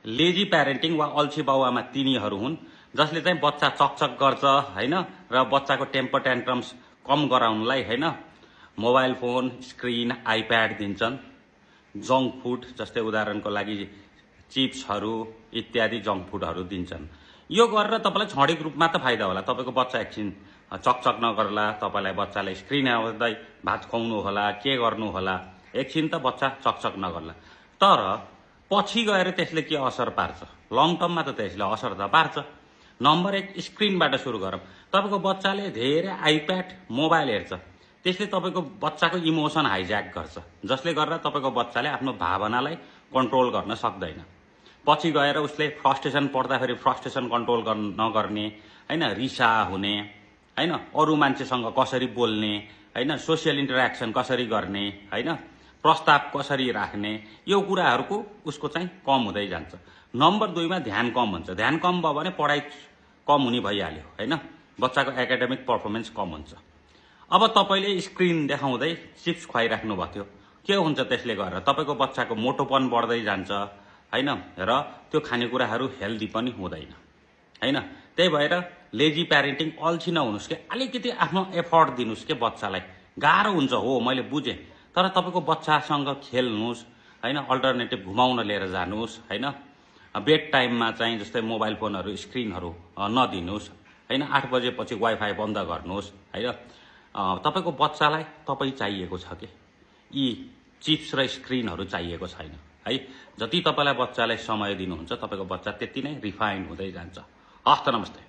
Lazy parenting वा अल्छी बाउआमा तिनीहरू हुन् जसले चाहिँ बच्चा चकचक गर्छ हैन र बच्चाको टेम्पर ट्यान्ट्रम्स कम गराउनलाई हैन मोबाइल फोन स्क्रिन आइप्याड दिन्छन्। जङ्क फुड जस्तै उदाहरणको लागि चिप्सहरू इत्यादि जङ्क फुडहरू दिन्छन्। यो गरेर तपाईलाई क्षणिक रूपमा त फाइदा होला, तपाईको बच्चा एकछिन चकचक नगर्ला, तपाईलाई बच्चाले स्क्रिन हेर्दै भात खुवाउनु होला, के गर्नु होला, एकछिन त बच्चा चकचक नगर्ला। तर पछि गएर त्यसले के असर पार्छ, लङ टर्ममा त त्यसले असर त पार्छ। नम्बर 1 स्क्रिनबाट सुरु गरौँ। तपाईको बच्चाले धेरै आइप्याड मोबाइल हेर्छ, त्यसले तपाईको बच्चाको इमोसन हाइज्याक गर्छ, जसले गर्दा तपाईको बच्चाले आफ्नो भावनालाई कन्ट्रोल गर्न सक्दैन। पछि गएर उसले फ्रस्ट्रेसन पर्दाखेरि फ्रस्ट्रेसन कन्ट्रोल नगर्ने हैन, रिसा हुने हैन, अरू मान्छेसँग कसरी बोल्ने हैन, सोसियल इन्टरेक्सन कसरी गर्ने हैन, प्रस्ताव कसरी राख्ने, यो कुराहरूको उसको चाहिँ कम हुँदै जान्छ। नम्बर 2 मा ध्यान कम हुन्छ। ध्यान कम भयो भने पढाइ कम हुने भइहाल्यो हैन, बच्चाको एकाडेमिक पर्फर्मेन्स कम हुन्छ। अब तपाईले स्क्रिन देखाउँदै चिप्स खुवाइराख्नु भयो, के हुन्छ त्यसले गरेर तपाईको बच्चाको मोटोपन बढ्दै जान्छ हैन, र त्यो खानेकुराहरू हेल्दी पनि हुँदैन हैन। त्यही भएर लेजी प्यारेन्टिङ अल्छी नहुनुस् के, अलिकति आफ्नो एफर्ट दिनुस् के बच्चालाई। गाह्रो हुन्छ हो, मैले बुझेँ, तर तपाईको बच्चासँग खेल्नुस् हैन, अल्टरनेटिभ घुमाउन लिएर जानुस् हैन, बेड टाइममा चाहिँ जस्तै मोबाइल फोनहरू स्क्रिनहरू नदिनुस् हैन, 8 बजेपछि वाइफाई बन्द गर्नुस् हैन। तपाईको बच्चालाई तपाई चाहिएको छ के, यी चिप्स र स्क्रिनहरू चाहिएको छैन है। जति तपाईलाई बच्चालाई समय दिनुहुन्छ तपाईको बच्चा त्यति नै रिफाइन हुँदै जान्छ। हस्त नमस्ते।